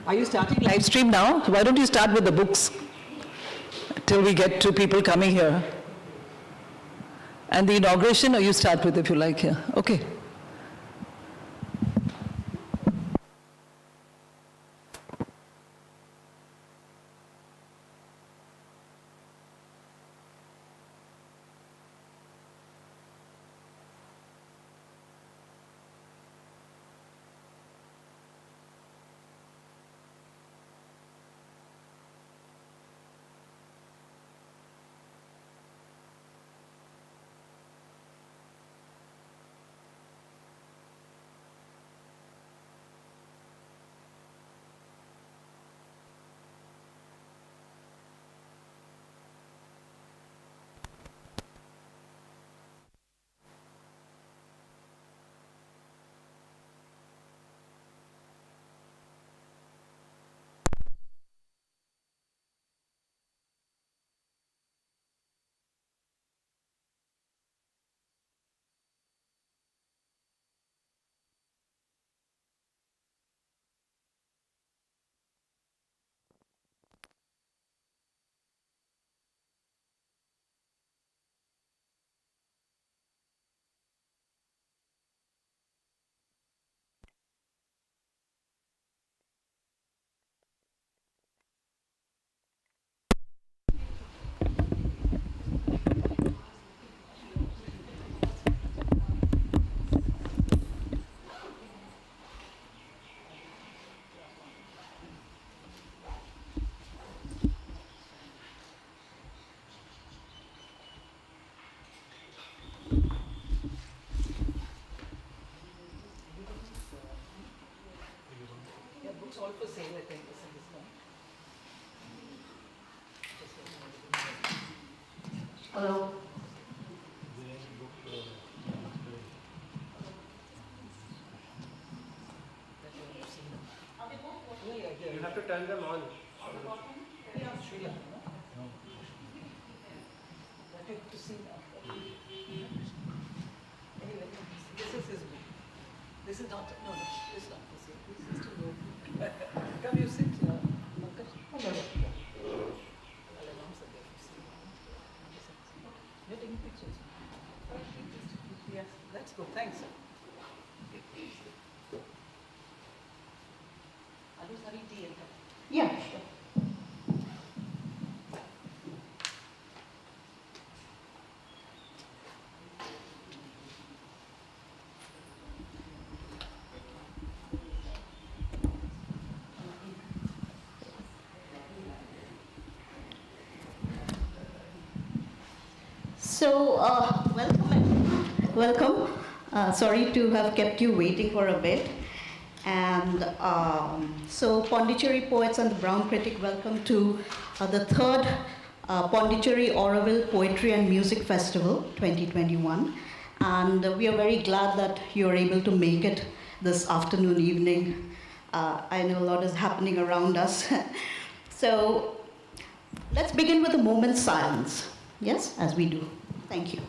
Are you starting live stream now? Why don't you start with the books till we get to people coming here? And the inauguration, or you start with if you like here. Okay. All for sale, I think. Hello. You have to turn them on. To see now. Anyway, this is his book. This is not, no, this is not for sale. This is to go. Come, you sit. You're taking pictures. Yes, that's good. Thanks. I'll just have tea and that. Yeah, sure. So, welcome. Sorry to have kept you waiting for a bit. And so, Pondicherry Poets and the Brown Critique, welcome to the third Pondicherry Auroville Poetry and Music Festival 2021. And we are very glad that you're able to make it this afternoon, evening. I know a lot is happening around us. So, let's begin with a moment's silence. Yes, as we do. Thank you.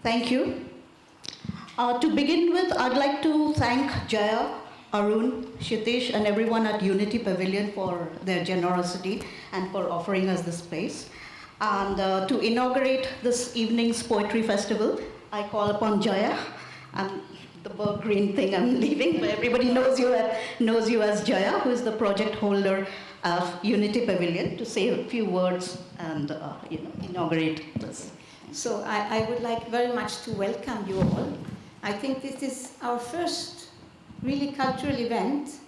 Thank you. To begin with, I'd like to thank Jaya, Arun, Shitish, and everyone at Unity Pavilion for their generosity and for offering us this place. And to inaugurate this evening's poetry festival, I call upon Jaya. And the Berg Green thing I'm leaving, but everybody knows you as Jaya, who is the project holder of Unity Pavilion, to say a few words and inaugurate this. So I would like very much to welcome you all. I think this is our first really cultural event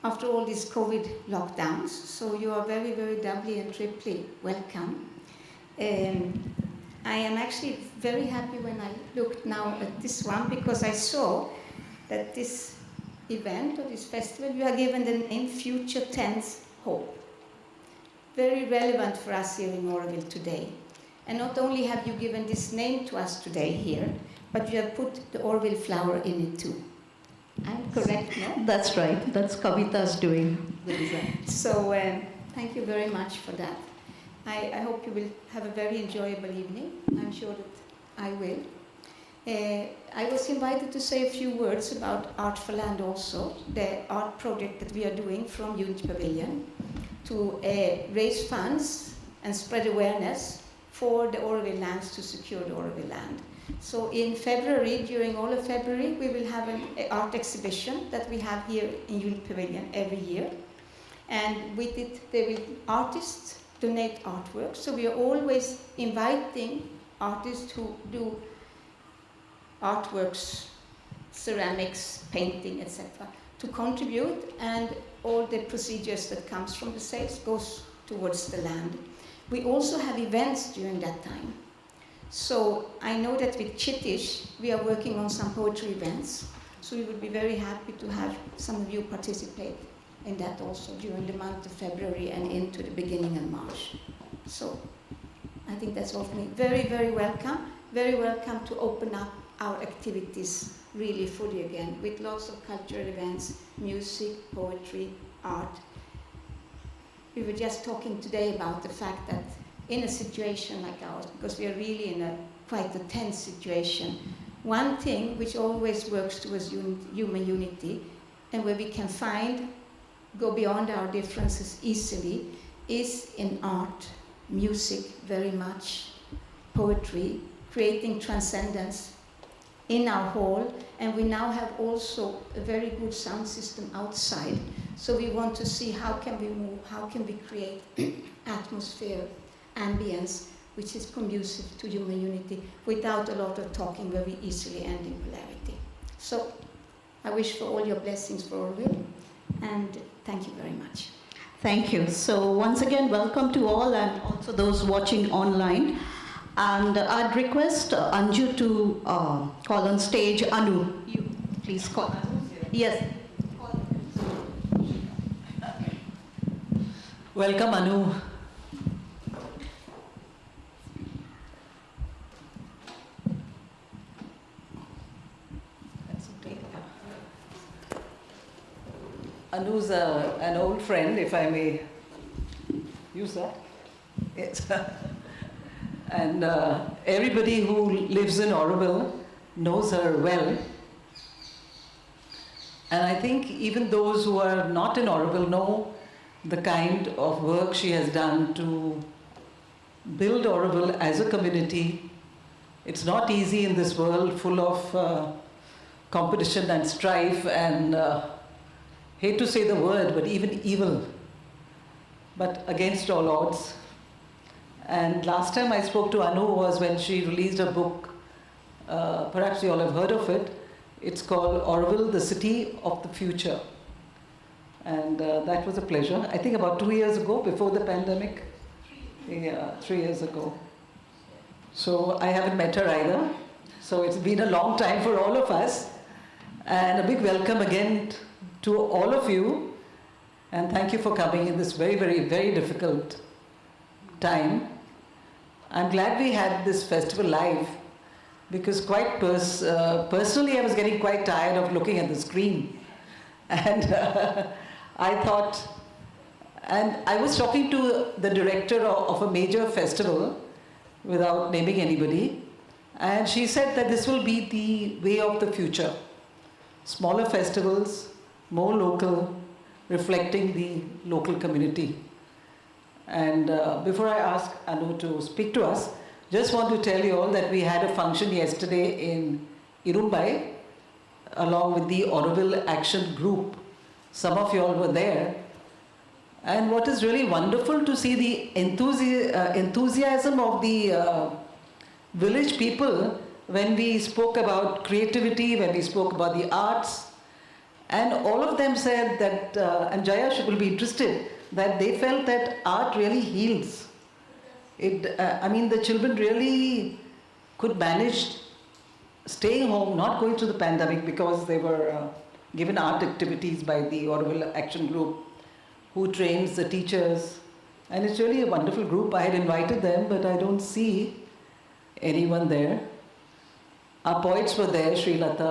after all these COVID lockdowns. So you are very, very doubly and triply welcome. I am actually very happy when I looked now at this one, because I saw that this event or this festival, you are given the name Future Tense Hope. Very relevant for us here in Auroville today. And not only have you given this name to us today here, but you have put the Auroville flower in it too. I'm correct, no? That's right. That's Kavita's doing the design. So thank you very much for that. I hope you will have a very enjoyable evening. I'm sure that I will. I was invited to say a few words about Art for Land also, the art project that we are doing from Unity Pavilion to raise funds and spread awareness for the Auroville lands to secure the Auroville land. So in February, during all of February, we will have an art exhibition that we have here in Unity Pavilion every year. And with it, artists donate artwork. So we are always inviting artists who do artworks, ceramics, painting, etc., to contribute, and all the procedures that comes from the sales goes towards the land. We also have events during that time. So I know that with Chitish, we are working on some poetry events. So we would be very happy to have some of you participate in that also during the month of February and into the beginning of March. So I think that's all for me. Very, very welcome to open up our activities really fully again, with lots of cultural events, music, poetry, art. We were just talking today about the fact that in a situation like ours, because we are really in a quite a tense situation, one thing which always works towards human unity, and where we can go beyond our differences easily, is in art, music very much, poetry, creating transcendence in our hall, and we now have also a very good sound system outside. So we want to see how can we move, how can we create atmosphere, ambience, which is conducive to human unity without a lot of talking, very easily end in polarity. So I wish for all your blessings for Auroville, and thank you very much. Thank you. So once again, welcome to all, and also those watching online. And I'd request Anju to call on stage Anu. You please call. Yes. Welcome, Anu. Anu's an old friend, if I may use that. Yes. And everybody who lives in Auroville knows her well. And I think even those who are not in Auroville know the kind of work she has done to build Auroville as a community. It's not easy in this world full of competition and strife and, hate to say the word, but even evil, but against all odds. And last time I spoke to Anu was when she released a book, perhaps you all have heard of it. It's called Auroville, the City of the Future. And that was a pleasure. I think about 2 years ago, before the pandemic. Yeah, 3 years ago. So I haven't met her either. So it's been a long time for all of us. And a big welcome again to all of you. And thank you for coming in this very, very, very difficult time. I'm glad we had this festival live, because quite personally I was getting quite tired of looking at the screen. And I thought, and I was talking to the director of a major festival, without naming anybody, and she said that this will be the way of the future. Smaller festivals, more local, reflecting the local community. And before I ask Anu to speak to us, just want to tell you all that we had a function yesterday in Irumbai, along with the Auroville Action Group. Some of you all were there. And what is really wonderful to see the enthusiasm of the village people when we spoke about creativity, when we spoke about the arts. And all of them said that, and Jaya will be interested, that they felt that art really heals. The children really could manage staying home, not going through the pandemic, because they were given art activities by the Auroville Action Group, who trains the teachers. And it's really a wonderful group. I had invited them, but I don't see anyone there. Our poets were there, Sri Lata